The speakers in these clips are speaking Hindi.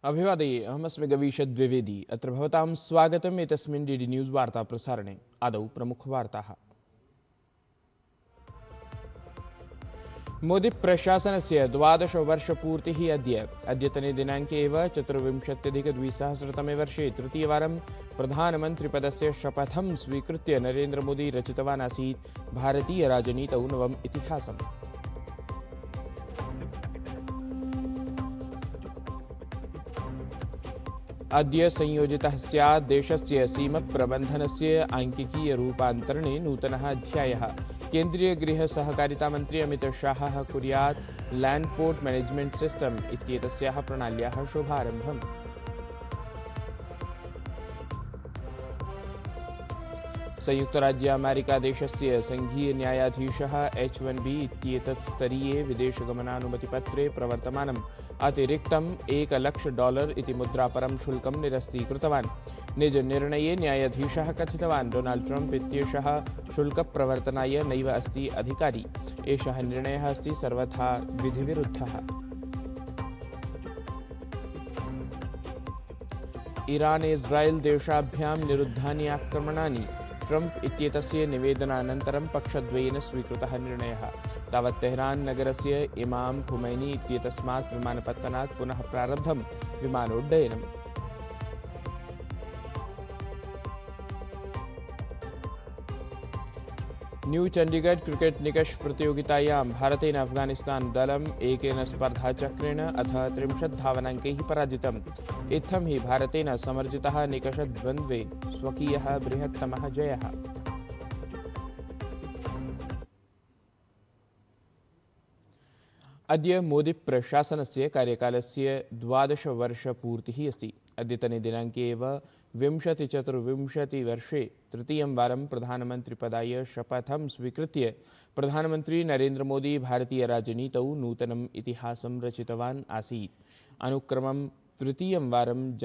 अभिवादये, अहमस्मि गवीश द्विवेदी। अत्र भवतां स्वागतम् एतस्मिन् डीडी न्यूज़ वार्ता प्रसारणे। आदौ प्रमुखवार्ताः। मोदी प्रशासनस्य 12 वर्षपूर्तिः अद्य। अद्यतने दिनाङ्के एव 24-द्विसहस्रतमे वर्षे तृतीयवारं प्रधानमन्त्रिपदस्य शपथं स्वीकृत्य नरेन्द्रमोदी रचितवान् आसीत् भारतीयराजनीतौ नवम् इतिहासम्। अद्य संयोजितः स्यात् देशस्य सीमप्रबन्धनस्य आङ्किकीयरूपान्तरणे नूतनः अध्यायः। केन्द्रीय गृह सहकारिता मन्त्री अमित शाहः कुर्यात् लैंड पोर्ट मैनेजमेंट सिस्टम इत्येतस्याः प्रणाल्याः शुभारम्भम्। संयुक्तराज्य अमेरिकादेशस्य संघीय न्यायाधीशः H1B इत्येतत् स्तरीये विदेशगमनानुमतिपत्रे प्रवर्तमानम् अतिरिक्तम् $1,00,000 इति मुद्रापरं शुल्कं निरस्तीकृतवान्। निजनिर्णये न्यायाधीशः कथितवान् डोनाल्ड ट्रम्प इत्येषः शुल्कप्रवर्तनाय नैव अस्ति अधिकारी। एषः निर्णयः अस्ति सर्वथा विधिविरुद्धः। ईरान् इस्रायेल् देशाभ्यां निरुद्धानि आक्रमणानि। ट्रम्प इत्येतस्य निवेदनानन्तरं पक्षद्वयेन स्वीकृतः निर्णयः। तावत् तेहरान नगरस्य इमाम खुमैनी इत्येतस्मात् विमानपत्तनात् पुनः प्रारब्धं विमानोड्डयनम्। न्यू चंडीगढ़ क्रिकेट निकष प्रतियोगितायां भारतेन अफगानिस्तान दलम् 1 स्पर्धाचक्रेण अथ 30 धावनाङ्कैः पराजितम्। इत्थं हि भारतेन समर्जितः निकषद्वन्द्वे स्वकीयः बृहत्तमः जयः। अद्य मोदी प्रशासनस्य कार्यकालस्य 12 वर्षपूर्तिः अस्ति। अद्यतने दिनाङ्के एव 2024 वर्षे तृतीयं वारं प्रधानमन्त्रिपदाय शपथं स्वीकृत्य प्रधानमन्त्री नरेन्द्रमोदी भारतीयराजनीतौ नूतनम् इतिहासं रचितवान् आसीत्। अनुक्रमं तृतीयं वारं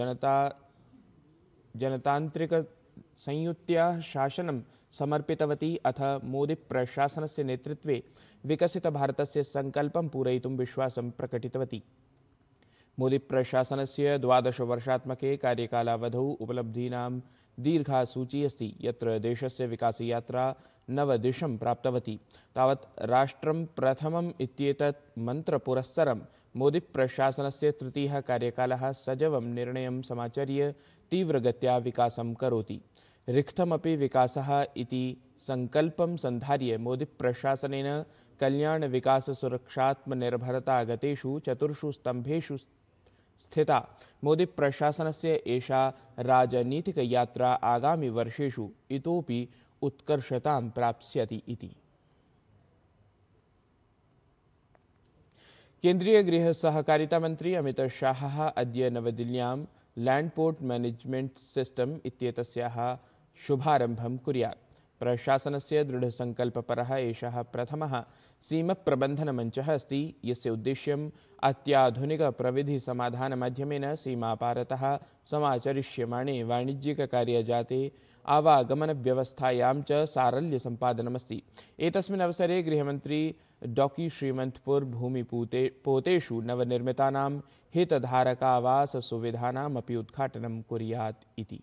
जनतान्त्रिकसंयुत्या शासनं समर्पितवती अथ मोदी प्रशासनस्य नेतृत्वे विकसितभारतस्य सङ्कल्पं पूरयितुं विश्वासं प्रकटितवती। मोदी प्रशासनस्य 12 वर्षात्मके कार्यकालावधौ उपलब्धीनां दीर्घा सूची अस्ति, यत्र देशस्य विकासयात्रा नवदिशं प्राप्तवती। तावत् राष्ट्रं प्रथमम् इत्येतत् मन्त्रपुरस्सरं मोदी प्रशासनस्य तृतीयः कार्यकालः सजवं निर्णयं समाचर्य तीव्रगत्या विकासं करोति। रिक्थमपि विकासः इति सङ्कल्पं सन्धार्य मोदी प्रशासनेन कल्याण विकास सुरक्षात्मनिर्भरता गतेषु 4 स्तम्भेषु स्थिता मोदी प्रशासनस्य एषा राजनीतिकयात्रा आगामि वर्षेषु इतोपि उत्कर्षतां प्राप्स्यति इति। केन्द्रीय गृह सहकारिता मन्त्री अमित शाहः अद्य नवदिल्ल्यां लैंड पोर्ट मैनेजमेंट सिस्टम इत्येतस्याः शुभारम्भं कुर्यात्। प्रशासनस्य दृढसङ्कल्पपरः एषः प्रथमः सीमप्रबन्धनमञ्चः अस्ति, यस्य उद्देश्यम् अत्याधुनिकप्रविधिसमाधानमाध्यमेन सीमापारतः समाचरिष्यमाणे वाणिज्यिककार्यजाते आवागमनव्यवस्थायां च सारल्यसम्पादनमस्ति। एतस्मिन् अवसरे गृहमन्त्री डॉकी श्रीमन्तपुर भूमिपोतेषु नवनिर्मितानां हितधारकावाससुविधानामपि उद्घाटनं कुर्यात् इति।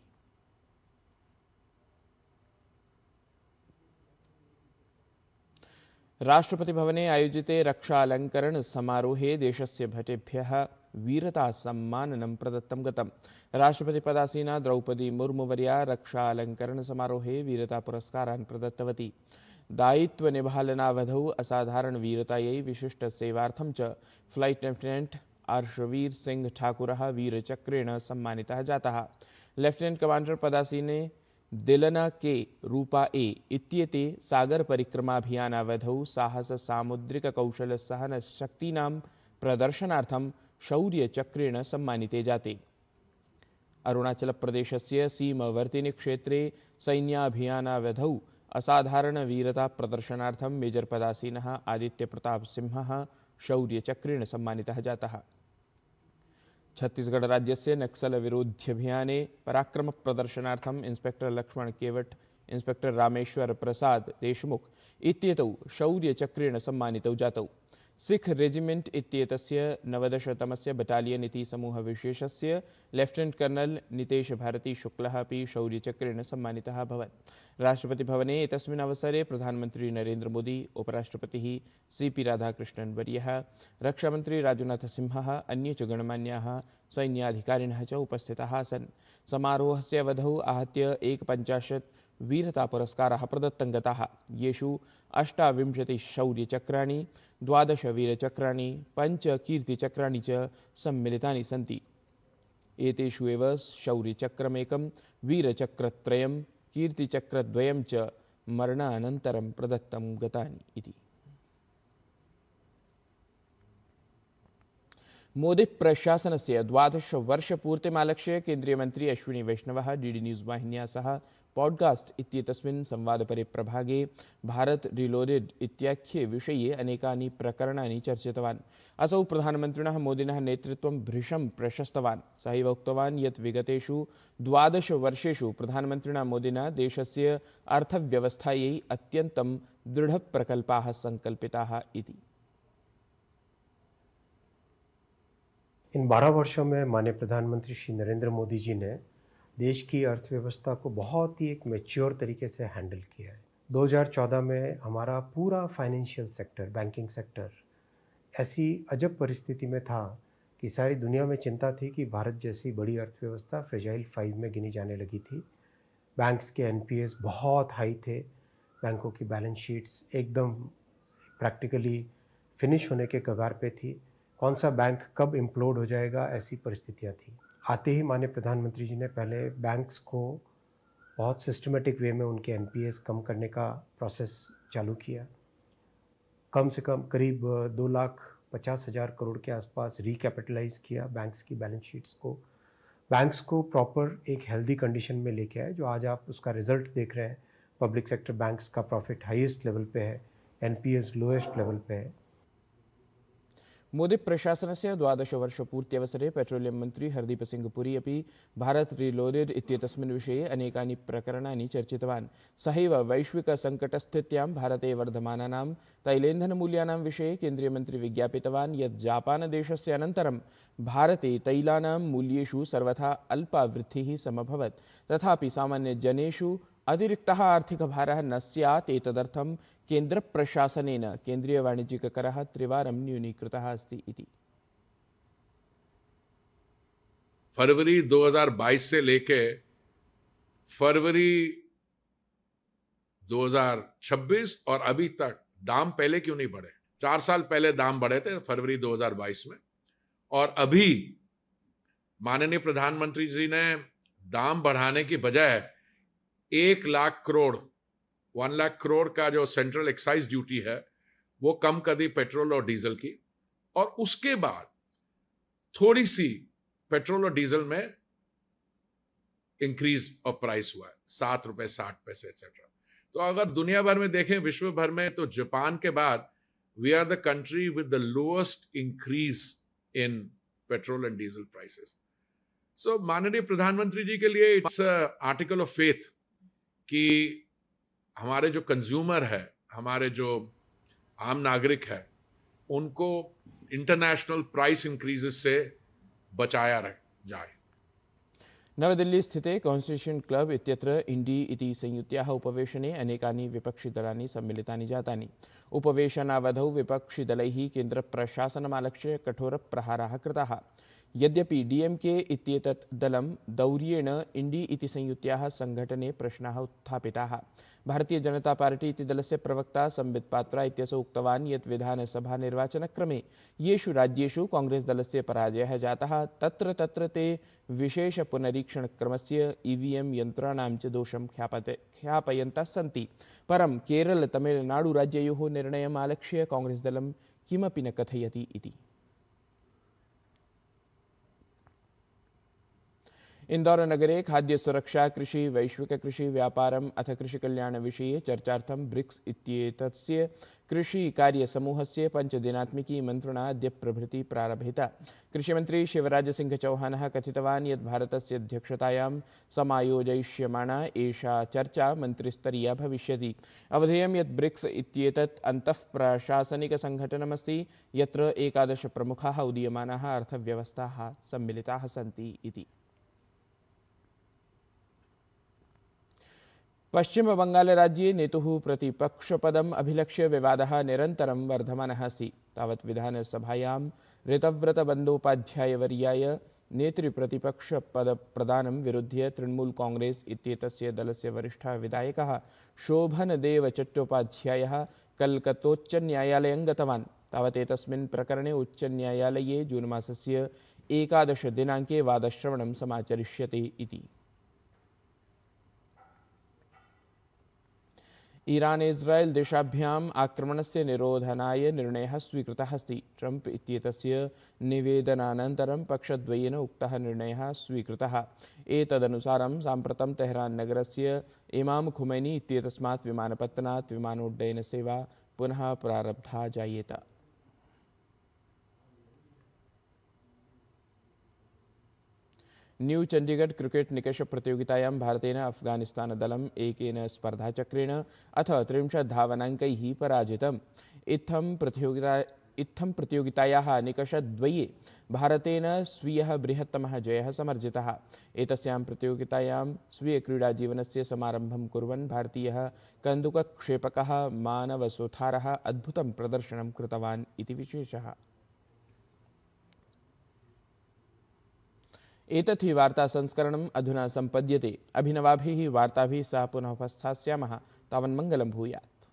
राष्ट्रपति भवने आयोजिते रक्षालङ्करण समारोहे देशस्य भटेभ्यः वीरता सम्माननं प्रदत्तं गतम्। राष्ट्रपतिपदासीना द्रौपदी मुर्मुवर्या रक्षालङ्करण समारोहे वीरता पुरस्कारान् प्रदत्तवती। दायित्वनिभालनावधौ असाधारणवीरतायै विशिष्टसेवार्थं च फ्लाइट लेफ्टिनेंट अर्शवीर सिंह ठाकुरः वीरचक्रेण सम्मानितः जातः। लेफ्टिनेंट कमांडर पदासीने दिलना के रूपा ए इत्येते सागरपरिक्रमाभियानावधौ साहस सामुद्रिककौशल सहन शक्तीनां प्रदर्शनार्थं शौर्यचक्रेण सम्मानिते जाते। अरुणाचलप्रदेशस्य सीमवर्तिनि क्षेत्रे सैन्याभियानावधौ असाधारणवीरता प्रदर्शनार्थं मेजर पदासीनः आदित्यप्रताप सिंहः शौर्यचक्रेण सम्मानितः जातः। छत्तीसगढ़ राज्यस्य नक्सल विरोध्यभियाने पराक्रम प्रदर्शनार्थं इंस्पेक्टर लक्ष्मण केवट इंस्पेक्टर रामेश्वर प्रसाद देशमुख इत्येतौ शौर्यचक्रेण सम्मानितौ जातौ। सिख रेजिमेंट इत्येतस्य 19तमस्य बटालियन इति समूहविशेषस्य लेफ्टिनेंट कर्नल नितेश भारती शुक्लः अपि शौर्यचक्रेण सम्मानितः अभवत्। राष्ट्रपतिभवने एतस्मिन् अवसरे प्रधानमंत्री नरेंद्र मोदी, उपराष्ट्रपतिः CP राधाकृष्णन् वर्यः, रक्षामंत्री राजनाथसिंहः, अन्ये च गणमान्याः सैन्याधिकारिणः च उपस्थिताः आसन्। समारोहस्य अवधौ आहत्य 51 वीरतापुरस्काराः प्रदत्तं गताः, येषु 28 शौर्यचक्राणि, 12 वीरचक्राणि, 5 कीर्तिचक्राणि च सम्मिलितानि सन्ति। एतेषु एव शौर्यचक्रमेकं, वीरचक्रत्रयं, कीर्तिचक्रद्वयं च मरणानन्तरं प्रदत्तं गतानि इति। मोदी प्रशासनस्य 12 वर्षपूर्तिमालक्ष्य केन्द्रीयमन्त्री अश्विनी वैष्णवः DD न्यूज़ वाहिन्या सह पॉडकास्ट इत्येतस्मिन् संवादपरे प्रभागे भारत रिलोडेड इत्याख्ये विषये अनेकानि प्रकरणानि चर्चितवान्। असौ प्रधानमन्त्रिणः मोदिनः नेतृत्वं भृशं प्रशस्तवान्। सहैव उक्तवान् यत् विगतेषु 12 वर्षेषु प्रधानमन्त्रिणा मोदिना देशस्य अर्थव्यवस्थायै अत्यन्तं दृढप्रकल्पाः सङ्कल्पिताः इति। इन 12 वर्षों में माननीय प्रधानमंत्री श्री नरेंद्र मोदी जी ने देश की अर्थव्यवस्था को बहुत ही एक मैच्योर तरीके से हैंडल किया है। 2014 में हमारा पूरा फाइनेंशियल सेक्टर, बैंकिंग सेक्टर ऐसी अजब परिस्थिति में था कि सारी दुनिया में चिंता थी कि भारत जैसी बड़ी अर्थव्यवस्था फ्रेजाइल 5 में गिनी जाने लगी थी। बैंक्स के NPAs बहुत हाई थे, बैंकों की बैलेंस शीट्स एकदम प्रैक्टिकली फिनिश होने के कगार पे थी। कौन सा बैंक कब इम्प्लोड हो जाएगा, ऐसी परिस्थितियां थी। आते ही माननीय प्रधानमंत्री जी ने पहले बैंक्स को बहुत सिस्टमेटिक वे में उनके NPAs कम करने का प्रोसेस चालू किया। कम से कम करीब 2,50,000 करोड़ के आसपास रिकैपिटलाइज किया बैंक्स की बैलेंस शीट्स को। बैंक्स को प्रॉपर एक हेल्दी कंडीशन में लेके आए, जो आज आप उसका रिजल्ट देख रहे हैं। पब्लिक सेक्टर बैंक्स का प्रॉफिट हाईएस्ट लेवल पे है, NPAs लोएस्ट लेवल पे है। मोदी प्रशासनस्य 12 वर्षपूर्त्यवसरे पेट्रोलियम मंत्री हरदीप सिंह पुरी अपि भारत रिलोडेड इत्येतस्मिन् विषये अनेकानि प्रकरणानि चर्चितवान्। सहैव वैश्विकसङ्कटस्थित्यां भारते वर्धमानानां तैलेन्धनमूल्यानां विषये केन्द्रीयमन्त्री विज्ञापितवान् यत् जापानदेशस्य अनन्तरं भारते तैलानां मूल्येषु सर्वथा अल्पा वृद्धिः समभवत्। तथापि सामान्यजनेषु अतिरिक्तः आर्थिकभारः न स्यात्, एतदर्थं केन्द्रप्रशासनेन केन्द्रीयवाणिज्यिककरः 3 वारं न्यूनीकृतः अस्ति इति। फरवरी 2022 से लेके फरवरी 2026 और अभी तक दाम पहले क्यों नहीं बढ़े? 4 साल पहले दाम बढ़े थे फरवरी 2022 में, और अभी माननीय प्रधानमंत्री जी ने दाम बढ़ाने की बजाय 1 लाख करोड़ 1 लाख करोड़ का जो सेंट्रल एक्साइज ड्यूटी है वो कम कर दी पेट्रोल और डीजल की, और उसके बाद थोड़ी सी पेट्रोल और डीजल में इंक्रीज ऑफ प्राइस हुआ है, 7 रुपए 60 पैसे एक्सेट्रा। तो अगर दुनिया भर में देखें, विश्व भर में, तो जापान के बाद we are the country with the lowest increase in petrol and diesel prices. So माननीय प्रधानमंत्री जी के लिए इट्स आर्टिकल ऑफ फेथ कि हमारे जो कंज्यूमर है, हमारे जो आम नागरिक है, उनको इंटरनेशनल प्राइस इंक्रीजेस से बचाया जाए। नवदिल्ली स्थिते कॉन्स्टिट्यूशन क्लब इत्यत्र इंडी इति संयुत्याः उपवेशने अनेकानि विपक्षिदलानि सम्मिलितानि जातानि। उपवेशनावधौ विपक्षिदलैः केन्द्रप्रशासनमालक्ष्य कठोरप्रहाराः कृताः। यद्यपि DMK इत्येतत् दलं दौर्येण इंडी इति संयुत्याः संघटने प्रश्नाः उत्थापिताः। भारतीय जनता पार्टी इति दलस्य प्रवक्ता संबित पात्रा इत्यसौ उक्तवान् यत् विधानसभानिर्वाचनक्रमे येषु राज्येषु कांग्रेस दलस्य पराजयः जातः तत्र तत्र ते विशेष पुनरीक्षणक्रमस्य EVM यन्त्राणां च दोषं ख्यापयन्तः सन्ति। परं केरल तमिलनाडु राज्ययोः निर्णयम् आलक्ष्य कांग्रेस दलं किमपि न कथयति इति। इन्दौरनगरे खाद्यसुरक्षा, कृषि, वैश्विककृषिव्यापारम् अथ कृषिकल्याणविषये चर्चार्थं ब्रिक्स् इत्येतस्य कृषिकार्यसमूहस्य 5 दिनात्मिकी मन्त्रणा अद्य प्रभृति प्रारभेत। कृषिमन्त्री शिवराजसिंहचौहानः कथितवान् यत् भारतस्य अध्यक्षतायां समायोजयिष्यमाणा एषा चर्चा मन्त्रिस्तरीया भविष्यति। अवधेयं यत् ब्रिक्स् इत्येतत् अन्तःप्रशासनिकसङ्घटनमस्ति यत्र 11 प्रमुखाः उदीयमानाः अर्थव्यवस्थाः सम्मिलिताः सन्ति इति। पश्चिमबङ्गालराज्ये नेतुः प्रतिपक्षपदम् अभिलक्ष्य विवादः निरन्तरं वर्धमानः अस्ति। तावत् विधानसभायां ऋतव्रतबन्दोपाध्यायवर्याय नेतृप्रतिपक्षपदप्रदानं विरुध्य तृणमूल कांग्रेस इत्येतस्य दलस्य वरिष्ठः विधायकः शोभनदेव चट्टोपाध्यायः कल्कत्तोच्चन्यायालयं गतवान्। तावत् एतस्मिन् प्रकरणे उच्चन्यायालये जून् मासस्य 11 दिनाङ्के वादश्रवणं समाचरिष्यते इति। ईरान इस्राएल देशाभ्याम् आक्रमणस्य निरोधनाय निर्णयः स्वीकृतः अस्ति। ट्रम्प इत्येतस्य निवेदनानन्तरं पक्षद्वयेन उक्तः निर्णयः स्वीकृतः। एतदनुसारं साम्प्रतं तेहरान नगरस्य इमाम खुमैनी इत्येतस्मात् विमानपत्तनात् विमानोड्डयनसेवा पुनः प्रारब्धा जायेत। न्यू चंडीगढ़ क्रिकेट निकष प्रतियोगितायां भारतेन अफगानिस्तानदलम् 1 स्पर्धाचक्रेण अथ 30 धावनाङ्कैः पराजितम्। इत्थं प्रतियोगितायाः निकषद्वये भारतेन स्वीयः बृहत्तमः जयः समर्जितः। एतस्यां प्रतियोगितायां स्वीयक्रीडाजीवनस्य समारम्भं कुर्वन् भारतीयः कन्दुकक्षेपकः मानवसोथारः अद्भुतं प्रदर्शनं कृतवान् इति विशेषः। एतत् हि वार्तासंस्करणम् अधुना सम्पद्यते। अभिनवाभिः वार्ताभिः सह पुनः उपस्थास्यामः। तावन्मङ्गलं भूयात्।